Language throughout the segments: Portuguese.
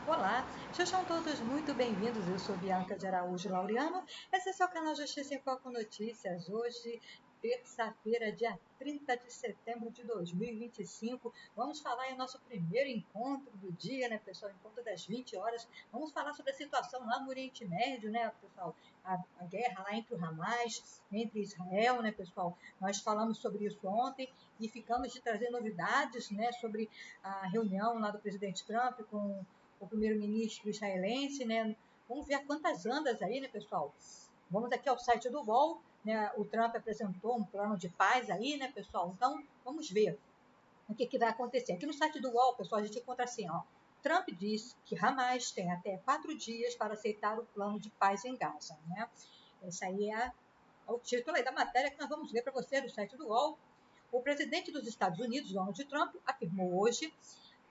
Olá, sejam todos muito bem-vindos. Eu sou Bianca de Araújo Laureano. Esse é seu canal Justiça em Foco Notícias. Hoje, terça-feira, dia 30 de setembro de 2025. Vamos falar em nosso primeiro encontro do dia, né, pessoal? Encontro das 20 horas. Vamos falar sobre a situação lá no Oriente Médio, né, pessoal? A guerra lá entre o Hamas, entre Israel, né, pessoal? Nós falamos sobre isso ontem e ficamos de trazer novidades, né, sobre a reunião lá do presidente Trump com o primeiro-ministro israelense, né? Vamos ver quantas andas aí, né, pessoal? Vamos aqui ao site do UOL, né? O Trump apresentou um plano de paz aí, né, pessoal? Então, vamos ver o que vai acontecer. Aqui no site do UOL, pessoal, a gente encontra assim, ó. Trump diz que Hamas tem até 4 dias para aceitar o plano de paz em Gaza, né? Esse aí é o título aí da matéria que nós vamos ler para você do site do UOL. O presidente dos Estados Unidos, Donald Trump, afirmou hoje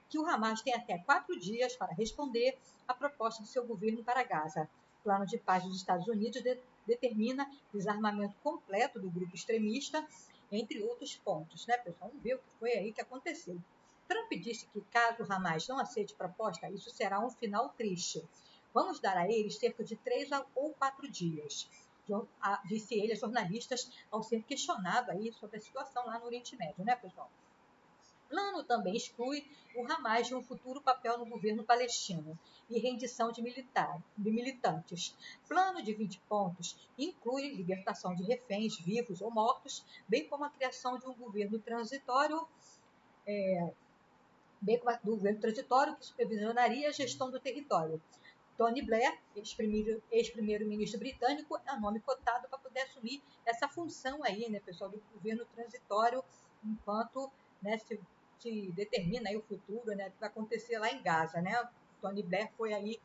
que o Hamas tem até 4 dias para responder à proposta de seu governo para Gaza. O plano de paz dos Estados Unidos determina desarmamento completo do grupo extremista, entre outros pontos, né, pessoal? Vamos ver o que foi aí que aconteceu. Trump disse que caso o Hamas não aceite proposta, isso será um final triste. Vamos dar a eles cerca de 3 ou 4 dias, disse ele a jornalistas ao ser questionado aí sobre a situação lá no Oriente Médio, né, pessoal? O plano também exclui o Hamas de um futuro papel no governo palestino e rendição de militantes. Plano de 20 pontos inclui libertação de reféns vivos ou mortos, bem como a criação de um governo transitório, que supervisionaria a gestão do território. Tony Blair, ex-primeiro-ministro britânico, é o nome cotado para poder assumir essa função aí, né, pessoal, do governo transitório, enquanto, né, se determina aí o futuro, né, que vai acontecer lá em Gaza, né? Tony Blair foi aí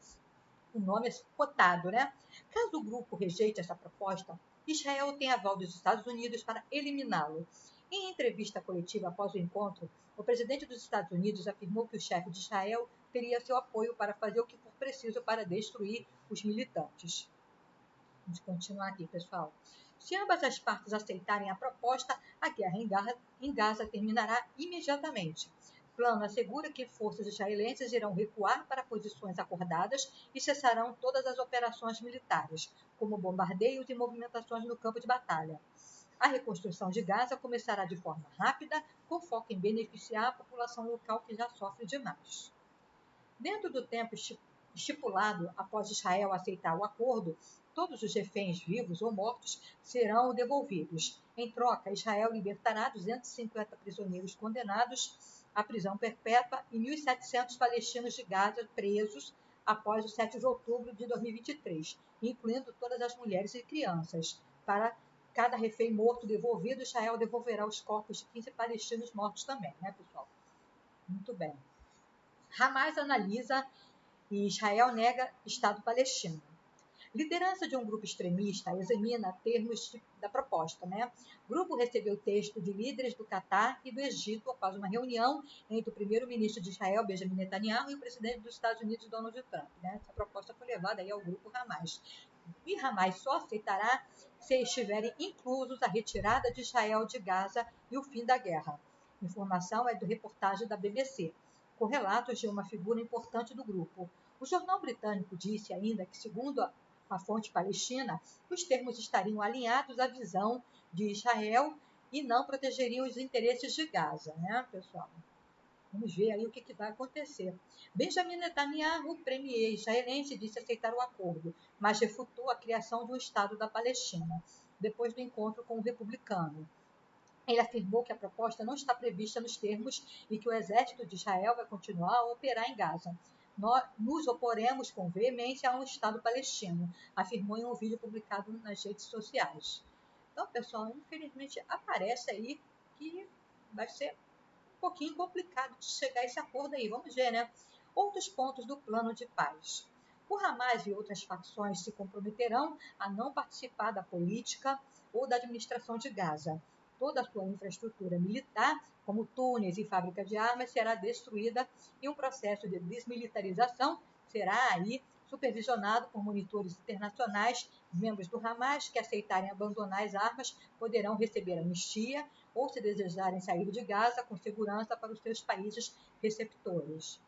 o nome cotado, né? Caso o grupo rejeite essa proposta, Israel tem aval dos Estados Unidos para eliminá-lo. Em entrevista coletiva após o encontro, o presidente dos Estados Unidos afirmou que o chefe de Israel teria seu apoio para fazer o que for preciso para destruir os militantes. Vamos continuar aqui, pessoal. Se ambas as partes aceitarem a proposta, a guerra em Gaza terminará imediatamente. O plano assegura que forças israelenses irão recuar para posições acordadas e cessarão todas as operações militares, como bombardeios e movimentações no campo de batalha. A reconstrução de Gaza começará de forma rápida, com foco em beneficiar a população local que já sofre demais. Dentro do tempo estipulado após Israel aceitar o acordo, todos os reféns vivos ou mortos serão devolvidos. Em troca, Israel libertará 250 prisioneiros condenados à prisão perpétua e 1.700 palestinos de Gaza presos após o 7 de outubro de 2023, incluindo todas as mulheres e crianças. Para cada refém morto devolvido, Israel devolverá os corpos de 15 palestinos mortos também, né, pessoal? Muito bem. Hamas analisa e Israel nega Estado palestino. Liderança de um grupo extremista examina termos da proposta, né? O grupo recebeu texto de líderes do Catar e do Egito após uma reunião entre o primeiro-ministro de Israel, Benjamin Netanyahu, e o presidente dos Estados Unidos, Donald Trump, né? Essa proposta foi levada aí ao grupo Hamas. E Hamas só aceitará se estiverem inclusos a retirada de Israel de Gaza e o fim da guerra. Informação é do reportagem da BBC, com relatos de uma figura importante do grupo. O jornal britânico disse ainda que, segundo a fonte palestina, os termos estariam alinhados à visão de Israel e não protegeriam os interesses de Gaza, né, pessoal? Vamos ver aí o que vai acontecer. Benjamin Netanyahu, premier israelense, disse aceitar o acordo, mas refutou a criação de um Estado da Palestina, depois do encontro com o republicano. Ele afirmou que a proposta não está prevista nos termos e que o exército de Israel vai continuar a operar em Gaza. Nós nos oporemos com veemência a um Estado palestino, afirmou em um vídeo publicado nas redes sociais. Então, pessoal, infelizmente aparece aí que vai ser um pouquinho complicado de chegar a esse acordo aí. Vamos ver, né? Outros pontos do plano de paz. O Hamas e outras facções se comprometerão a não participar da política ou da administração de Gaza. Toda a sua infraestrutura militar, como túneis e fábrica de armas, será destruída e um processo de desmilitarização será aí supervisionado por monitores internacionais. Membros do Hamas que aceitarem abandonar as armas poderão receber anistia ou, se desejarem sair de Gaza, com segurança para os seus países receptores.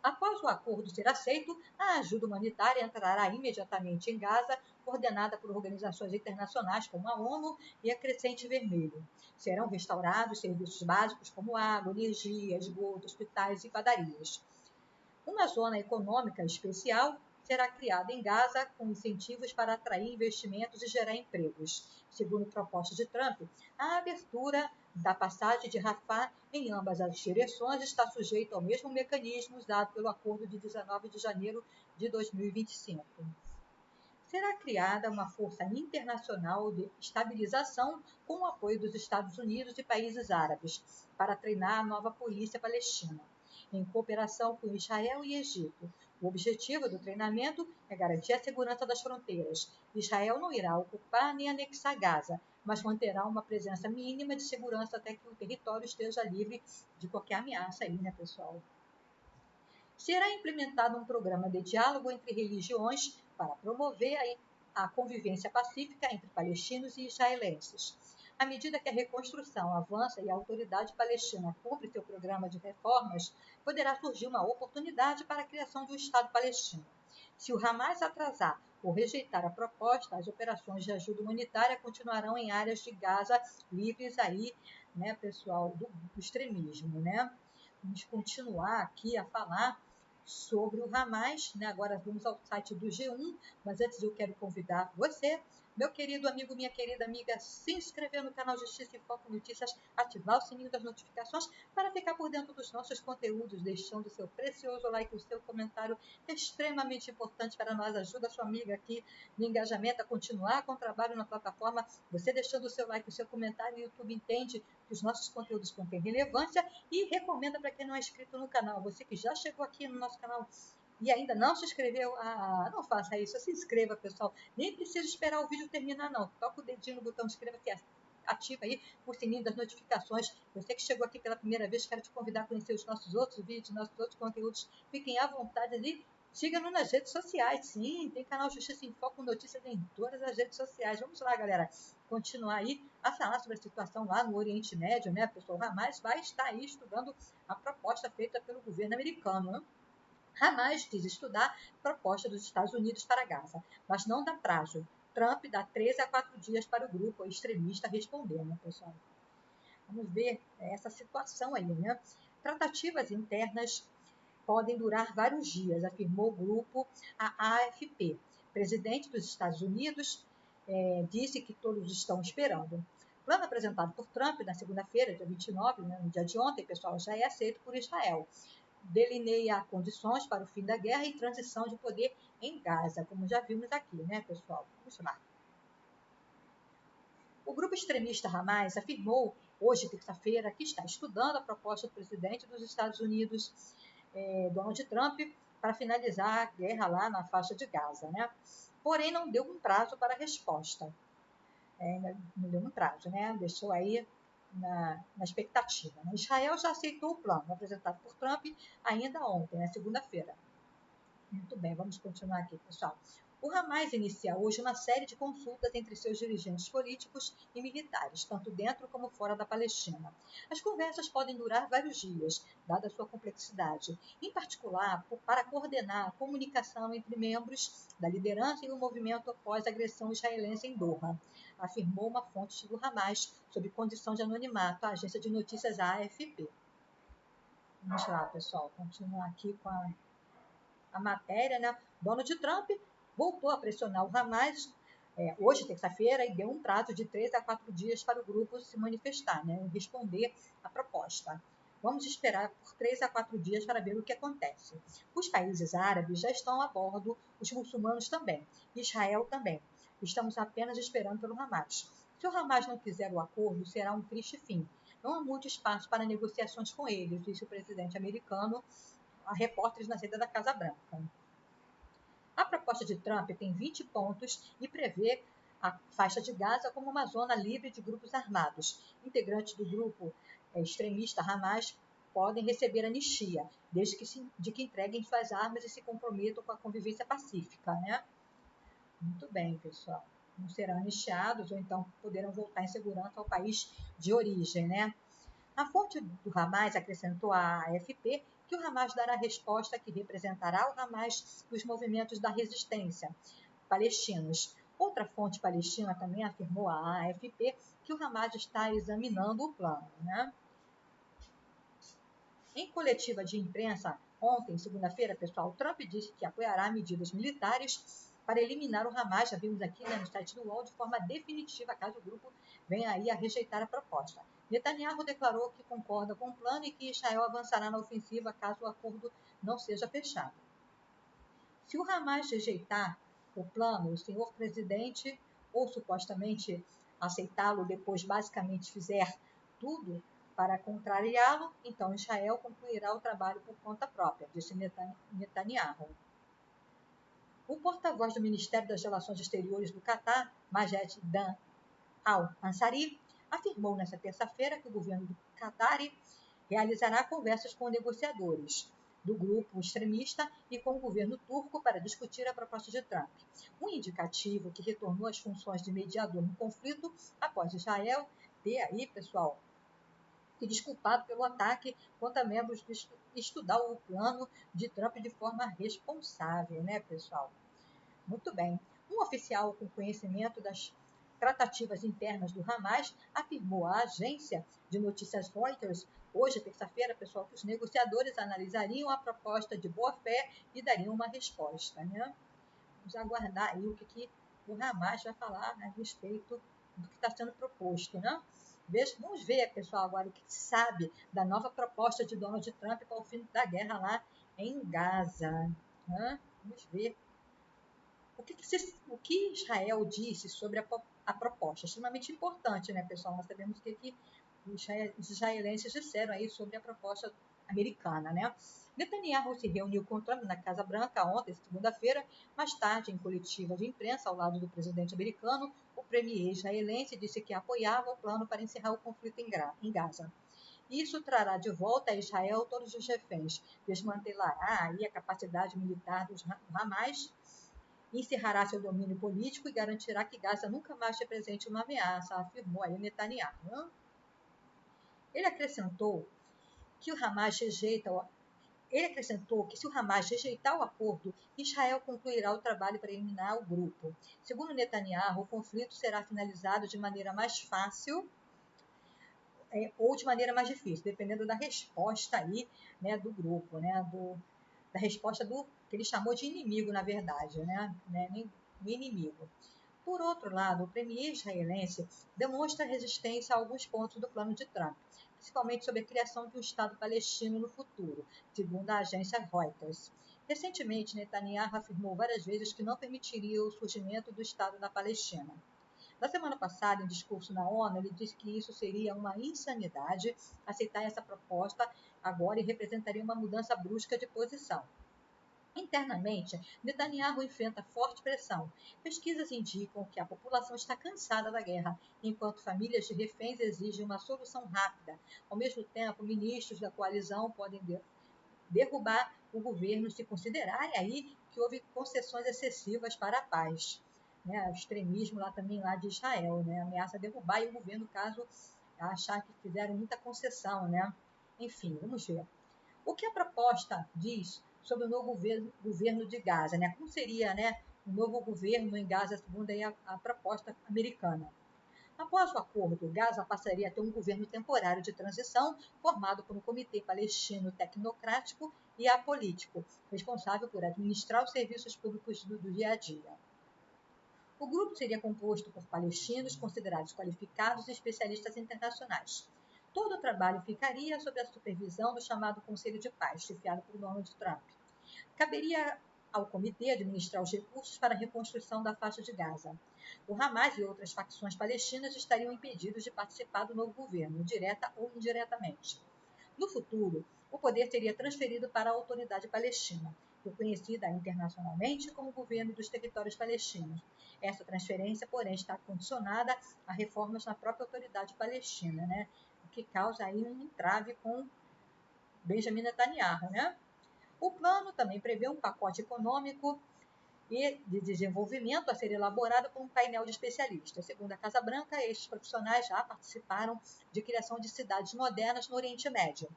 Após o acordo ser aceito, a ajuda humanitária entrará imediatamente em Gaza, coordenada por organizações internacionais como a ONU e a Crescente Vermelho. Serão restaurados serviços básicos como água, energia, esgoto, hospitais e padarias. Uma zona econômica especial será criada em Gaza com incentivos para atrair investimentos e gerar empregos. Segundo proposta de Trump, a abertura da passagem de Rafah em ambas as direções está sujeita ao mesmo mecanismo usado pelo acordo de 19 de janeiro de 2025. Será criada uma força internacional de estabilização com o apoio dos Estados Unidos e países árabes para treinar a nova polícia palestina, em cooperação com Israel e Egito. O objetivo do treinamento é garantir a segurança das fronteiras. Israel não irá ocupar nem anexar Gaza, mas manterá uma presença mínima de segurança até que o território esteja livre de qualquer ameaça aí, né, pessoal? Será implementado um programa de diálogo entre religiões para promover a convivência pacífica entre palestinos e israelenses. À medida que a reconstrução avança e a autoridade palestina cumpre seu programa de reformas, poderá surgir uma oportunidade para a criação de um Estado palestino. Se o Hamas atrasar ou rejeitar a proposta, as operações de ajuda humanitária continuarão em áreas de Gaza livres aí, né, pessoal, do extremismo, né? Vamos continuar aqui a falar sobre o Hamas, né? Agora vamos ao site do G1, mas antes eu quero convidar você, meu querido amigo, minha querida amiga, se inscrever no canal Justiça em Foco Notícias, ativar o sininho das notificações para ficar por dentro dos nossos conteúdos, deixando o seu precioso like, o seu comentário extremamente importante para nós, ajuda a sua amiga aqui no engajamento a continuar com o trabalho na plataforma, você deixando o seu like, o seu comentário, o YouTube entende que os nossos conteúdos contêm relevância e recomenda para quem não é inscrito no canal, você que já chegou aqui no nosso canal e ainda não se inscreveu, não faça isso, se inscreva, pessoal. Nem precisa esperar o vídeo terminar, não. Toca o dedinho no botão inscreva-se, ativa aí o sininho das notificações. Você que chegou aqui pela primeira vez, quero te convidar a conhecer os nossos outros vídeos, nossos outros conteúdos. Fiquem à vontade ali. Siga-nos nas redes sociais, sim, tem canal Justiça em Foco, notícias em todas as redes sociais. Vamos lá, galera, continuar aí a falar sobre a situação lá no Oriente Médio, né, pessoal? Hamas vai estar aí estudando a proposta feita pelo governo americano, né? Hamas quis estudar a proposta dos Estados Unidos para Gaza, mas não dá prazo. Trump dá 3 a 4 dias para o grupo extremista responder, né, pessoal? Vamos ver essa situação aí, né? Tratativas internas podem durar vários dias, afirmou o grupo, a AFP. Presidente dos Estados Unidos disse que todos estão esperando. O plano apresentado por Trump na segunda-feira, dia 29, né, no dia de ontem, pessoal, já é aceito por Israel. Delineia condições para o fim da guerra e transição de poder em Gaza, como já vimos aqui, né, pessoal? Vamos lá. O grupo extremista Hamas afirmou, hoje, terça-feira, que está estudando a proposta do presidente dos Estados Unidos, Donald Trump, para finalizar a guerra lá na faixa de Gaza, né? Porém, não deu um prazo para a resposta. Não deu um prazo, né? Deixou aí na expectativa. Né? Israel já aceitou o plano apresentado por Trump ainda ontem, na segunda-feira. Muito bem, vamos continuar aqui, pessoal. O Hamas inicia hoje uma série de consultas entre seus dirigentes políticos e militares, tanto dentro como fora da Palestina. As conversas podem durar vários dias, dada a sua complexidade, em particular para coordenar a comunicação entre membros da liderança e o movimento após a agressão israelense em Doha, afirmou uma fonte do Hamas, sob condição de anonimato, à agência de notícias AFP. Vamos lá, pessoal, continuar aqui com a matéria, né? Donald Trump voltou a pressionar o Hamas hoje, terça-feira, e deu um prazo de 3 a 4 dias para o grupo se manifestar, né? Responder à proposta. Vamos esperar por 3 a 4 dias para ver o que acontece. Os países árabes já estão a bordo, os muçulmanos também, Israel também. Estamos apenas esperando pelo Hamas. Se o Hamas não quiser o acordo, será um triste fim. Não há muito espaço para negociações com eles, disse o presidente americano a repórteres na saída da Casa Branca. A proposta de Trump tem 20 pontos e prevê a faixa de Gaza como uma zona livre de grupos armados. Integrantes do grupo extremista Hamas podem receber anistia, desde que entreguem suas armas e se comprometam com a convivência pacífica, né? Muito bem, pessoal. Não serão anistiados ou então poderão voltar em segurança ao país de origem, né? A fonte do Hamas acrescentou à AFP que o Hamas dará resposta que representará o Hamas dos movimentos da resistência palestinos. Outra fonte palestina também afirmou à AFP que o Hamas está examinando o plano, né? Em coletiva de imprensa ontem, segunda-feira, pessoal, Trump disse que apoiará medidas militares para eliminar o Hamas, já vimos aqui, né, no site do UOL, de forma definitiva, caso o grupo venha aí a rejeitar a proposta. Netanyahu declarou que concorda com o plano e que Israel avançará na ofensiva caso o acordo não seja fechado. Se o Hamas rejeitar o plano, o senhor presidente, ou supostamente aceitá-lo, depois basicamente fizer tudo para contrariá-lo, então Israel concluirá o trabalho por conta própria, disse Netanyahu. O porta-voz do Ministério das Relações Exteriores do Catar, Majed Dan Al-Ansari, afirmou nesta terça-feira que o governo do Catar realizará conversas com negociadores do grupo extremista e com o governo turco para discutir a proposta de Trump. Um indicativo que retornou às funções de mediador no conflito após Israel ter aí, pessoal, se desculpado pelo ataque contra membros do estudar o plano de Trump de forma responsável, né, pessoal? Muito bem. Um oficial com conhecimento das tratativas internas do Hamas afirmou à agência de notícias Reuters, hoje, terça-feira, pessoal, que os negociadores analisariam a proposta de boa-fé e dariam uma resposta, né? Vamos aguardar aí o que o Hamas vai falar a respeito do que está sendo proposto, né? Vamos ver, pessoal, agora o que se sabe da nova proposta de Donald Trump para o fim da guerra lá em Gaza. Né? Vamos ver o que Israel disse sobre a proposta. Extremamente importante, né, pessoal? Nós sabemos o que os israelenses disseram aí sobre a proposta americana, né? Netanyahu se reuniu com Trump na Casa Branca ontem, segunda-feira, mais tarde, em coletiva de imprensa ao lado do presidente americano, o premier israelense disse que apoiava o plano para encerrar o conflito em Gaza. Isso trará de volta a Israel todos os reféns, desmantelará aí a capacidade militar dos Hamas, encerrará seu domínio político e garantirá que Gaza nunca mais represente uma ameaça, afirmou aí Netanyahu. Ele acrescentou que se o Hamas rejeitar o acordo, Israel concluirá o trabalho para eliminar o grupo. Segundo Netanyahu, o conflito será finalizado de maneira mais fácil ou de maneira mais difícil, dependendo da resposta aí, né, do grupo, né, da resposta do que ele chamou de inimigo, na verdade, né, inimigo. Por outro lado, o premier israelense demonstra resistência a alguns pontos do plano de Trump, principalmente sobre a criação de um Estado palestino no futuro, segundo a agência Reuters. Recentemente, Netanyahu afirmou várias vezes que não permitiria o surgimento do Estado da Palestina. Na semana passada, em discurso na ONU, ele disse que isso seria uma insanidade aceitar essa proposta agora e representaria uma mudança brusca de posição. Internamente, Netanyahu enfrenta forte pressão. Pesquisas indicam que a população está cansada da guerra, enquanto famílias de reféns exigem uma solução rápida. Ao mesmo tempo, ministros da coalizão podem derrubar o governo se considerarem aí que houve concessões excessivas para a paz. Né? O extremismo lá também lá de Israel, né? Ameaça derrubar o governo caso achar que fizeram muita concessão, né? Enfim, vamos ver. O que a proposta diz sobre o novo governo de Gaza, né? Como seria, né, o novo governo em Gaza, segundo aí a proposta americana? Após o acordo, Gaza passaria a ter um governo temporário de transição formado por um comitê palestino tecnocrático e apolítico, responsável por administrar os serviços públicos do dia a dia. O grupo seria composto por palestinos considerados qualificados e especialistas internacionais. Todo o trabalho ficaria sob a supervisão do chamado Conselho de Paz, chefiado por Donald Trump. Caberia ao comitê administrar os recursos para a reconstrução da faixa de Gaza. O Hamas e outras facções palestinas estariam impedidos de participar do novo governo, direta ou indiretamente. No futuro, o poder teria transferido para a Autoridade Palestina, reconhecida internacionalmente como governo dos territórios palestinos. Essa transferência, porém, está condicionada a reformas na própria Autoridade Palestina, né? O que causa aí um entrave com Benjamin Netanyahu, né? O plano também prevê um pacote econômico e de desenvolvimento a ser elaborado por um painel de especialistas. Segundo a Casa Branca, estes profissionais já participaram de criação de cidades modernas no Oriente Médio.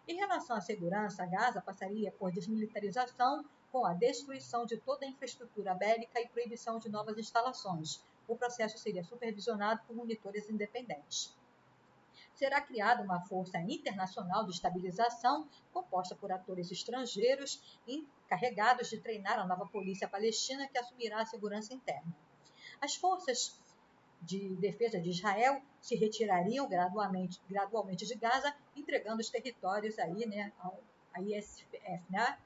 Em relação à segurança, Gaza passaria por desmilitarização com a destruição de toda a infraestrutura bélica e proibição de novas instalações. O processo seria supervisionado por monitores independentes. Será criada uma força internacional de estabilização composta por atores estrangeiros encarregados de treinar a nova polícia palestina que assumirá a segurança interna. As forças de defesa de Israel se retirariam gradualmente de Gaza, entregando os territórios aí, né, à ISF, né?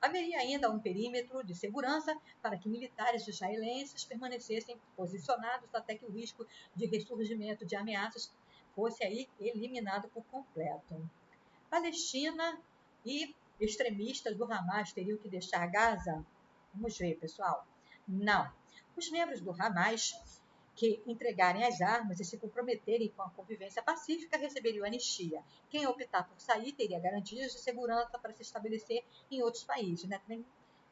Haveria ainda um perímetro de segurança para que militares israelenses permanecessem posicionados até que o risco de ressurgimento de ameaças fosse aí eliminado por completo. Palestina e extremistas do Hamas teriam que deixar Gaza? Vamos ver, pessoal. Não. Os membros do Hamas que entregarem as armas e se comprometerem com a convivência pacífica receberiam anistia. Quem optar por sair teria garantias de segurança para se estabelecer em outros países. Né? Tem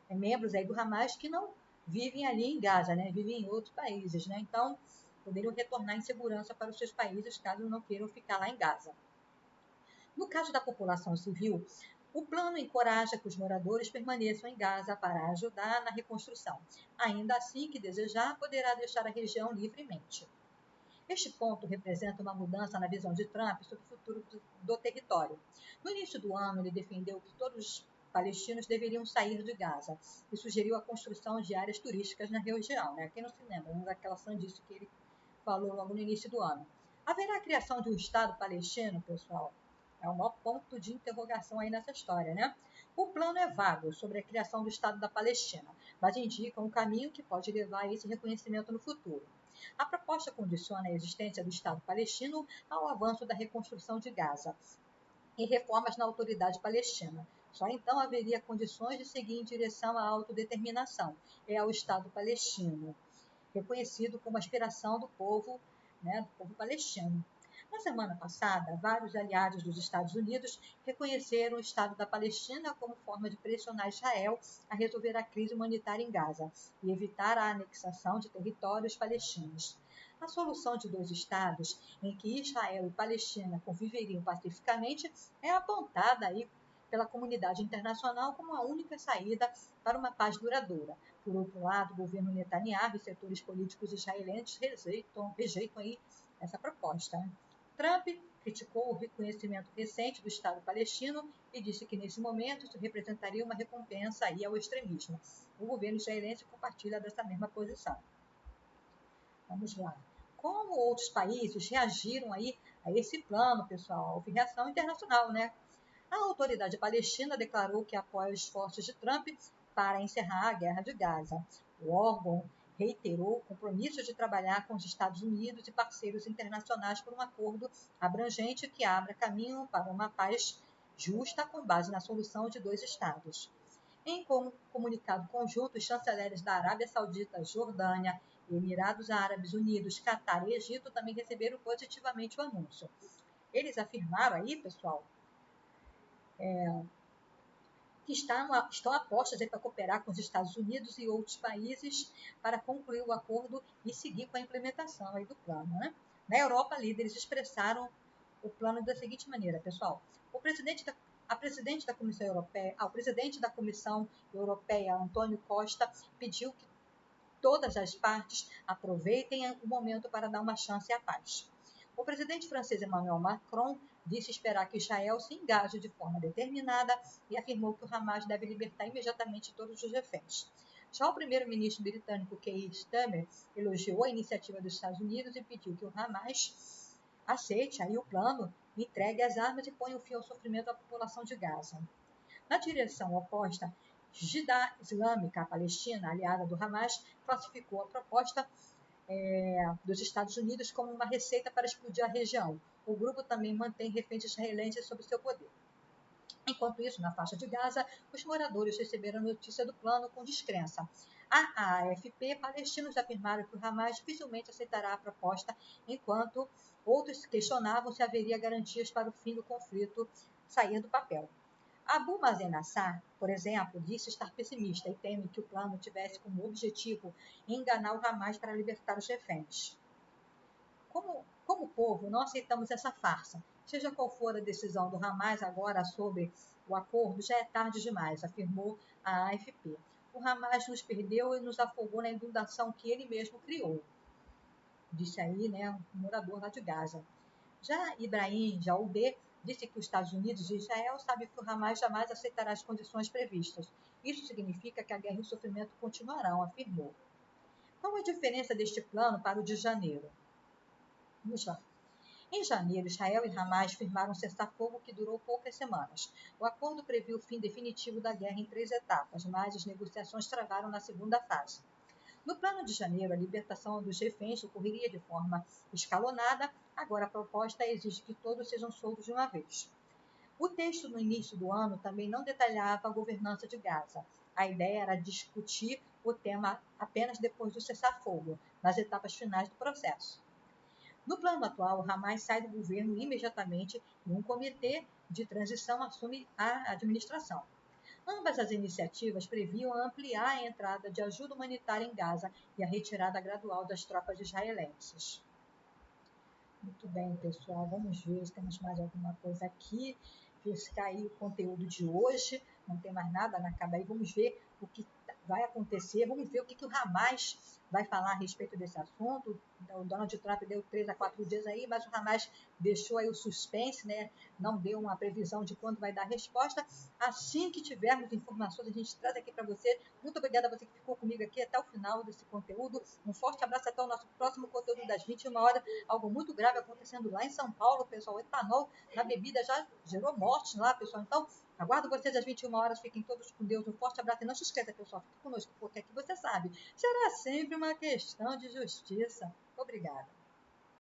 membros aí do Hamas que não vivem ali em Gaza, né? Vivem em outros países. Né? Então, poderiam retornar em segurança para os seus países caso não queiram ficar lá em Gaza. No caso da população civil, o plano encoraja que os moradores permaneçam em Gaza para ajudar na reconstrução. Ainda assim, que desejar, poderá deixar a região livremente. Este ponto representa uma mudança na visão de Trump sobre o futuro do território. No início do ano, ele defendeu que todos os palestinos deveriam sair de Gaza e sugeriu a construção de áreas turísticas na região. Né? Quem não se lembra daquela sandice que ele falou logo no início do ano. Haverá a criação de um Estado palestino, pessoal? É o maior ponto de interrogação aí nessa história, né? O plano é vago sobre a criação do Estado da Palestina, mas indica um caminho que pode levar a esse reconhecimento no futuro. A proposta condiciona a existência do Estado palestino ao avanço da reconstrução de Gaza e reformas na autoridade palestina. Só então haveria condições de seguir em direção à autodeterminação e ao Estado palestino, reconhecido como aspiração do povo, né, do povo palestino. Na semana passada, vários aliados dos Estados Unidos reconheceram o Estado da Palestina como forma de pressionar Israel a resolver a crise humanitária em Gaza e evitar a anexação de territórios palestinos. A solução de dois estados, em que Israel e Palestina conviveriam pacificamente, é apontada aí pela comunidade internacional como a única saída para uma paz duradoura. Por outro lado, o governo Netanyahu e setores políticos israelenses rejeitam aí essa proposta. Trump criticou o reconhecimento recente do Estado palestino e disse que, nesse momento, isso representaria uma recompensa aí ao extremismo. O governo israelense compartilha dessa mesma posição. Vamos lá. Como outros países reagiram aí a esse plano, pessoal? Houve reação internacional, né? A autoridade palestina declarou que apoia os esforços de Trump para encerrar a guerra de Gaza. O órgão reiterou o compromisso de trabalhar com os Estados Unidos e parceiros internacionais por um acordo abrangente que abra caminho para uma paz justa com base na solução de dois estados. Em comunicado conjunto, os chanceleres da Arábia Saudita, Jordânia, Emirados Árabes Unidos, Catar e Egito também receberam positivamente o anúncio. Eles afirmaram aí, pessoal, que estão apostas para cooperar com os Estados Unidos e outros países para concluir o acordo e seguir com a implementação aí do plano. Né? Na Europa, líderes expressaram o plano da seguinte maneira, pessoal. O presidente da Comissão Europeia, o presidente da Comissão Europeia, Antônio Costa, pediu que todas as partes aproveitem o momento para dar uma chance à paz. O presidente francês Emmanuel Macron disse esperar que Israel se engaje de forma determinada e afirmou que o Hamas deve libertar imediatamente todos os reféns. Já o primeiro-ministro britânico Keir Starmer elogiou a iniciativa dos Estados Unidos e pediu que o Hamas aceite aí o plano, entregue as armas e ponha um fim ao sofrimento da população de Gaza. Na direção oposta, Jihad Islâmica Palestina, aliada do Hamas, classificou a proposta dos Estados Unidos como uma receita para explodir a região. O grupo também mantém reféns israelenses sob seu poder. Enquanto isso, na faixa de Gaza, os moradores receberam a notícia do plano com descrença. A AFP, palestinos afirmaram que o Hamas dificilmente aceitará a proposta, enquanto outros questionavam se haveria garantias para o fim do conflito sair do papel. Abu Mazen Nassar, por exemplo, disse estar pessimista e teme que o plano tivesse como objetivo enganar o Hamas para libertar os reféns. Como povo, não aceitamos essa farsa. Seja qual for a decisão do Hamas agora sobre o acordo, já é tarde demais, afirmou a AFP. O Hamas nos perdeu e nos afogou na inundação que ele mesmo criou, disse aí, né, um morador lá de Gaza. Já Ibrahim Jaoubé disse que os Estados Unidos e Israel sabem que o Hamas jamais aceitará as condições previstas. Isso significa que a guerra e o sofrimento continuarão, afirmou. Qual a diferença deste plano para o de janeiro? Vamos lá. Em janeiro, Israel e Hamas firmaram um cessar-fogo que durou poucas semanas. O acordo previu o fim definitivo da guerra em 3 etapas, mas as negociações travaram na segunda fase. No plano de janeiro, a libertação dos reféns ocorreria de forma escalonada, agora a proposta exige que todos sejam soltos de uma vez. O texto no início do ano também não detalhava a governança de Gaza. A ideia era discutir o tema apenas depois do cessar-fogo, nas etapas finais do processo. No plano atual, o Hamas sai do governo imediatamente e um comitê de transição assume a administração. Ambas as iniciativas previam ampliar a entrada de ajuda humanitária em Gaza e a retirada gradual das tropas israelenses. Muito bem, pessoal. Vamos ver se temos mais alguma coisa aqui. Ficar aí o conteúdo de hoje. Não tem mais nada na cabeça. Vamos ver o que vai acontecer. Vamos ver o que o Hamas vai falar a respeito desse assunto. O Donald Trump deu 3 a 4 dias aí, mas o Hamas deixou aí o suspense, né? Não deu uma previsão de quando vai dar a resposta. Assim que tivermos informações, a gente traz aqui para você. Muito obrigada a você que ficou comigo aqui até o final desse conteúdo. Um forte abraço até o nosso próximo conteúdo das 21 horas. Algo muito grave acontecendo lá em São Paulo, pessoal. O etanol na bebida já gerou morte lá, pessoal. Então, aguardo vocês às 21 horas. Fiquem todos com Deus. Um forte abraço. E não se esqueça, pessoal, fique conosco, porque aqui você sabe, será sempre uma questão de justiça. Obrigada.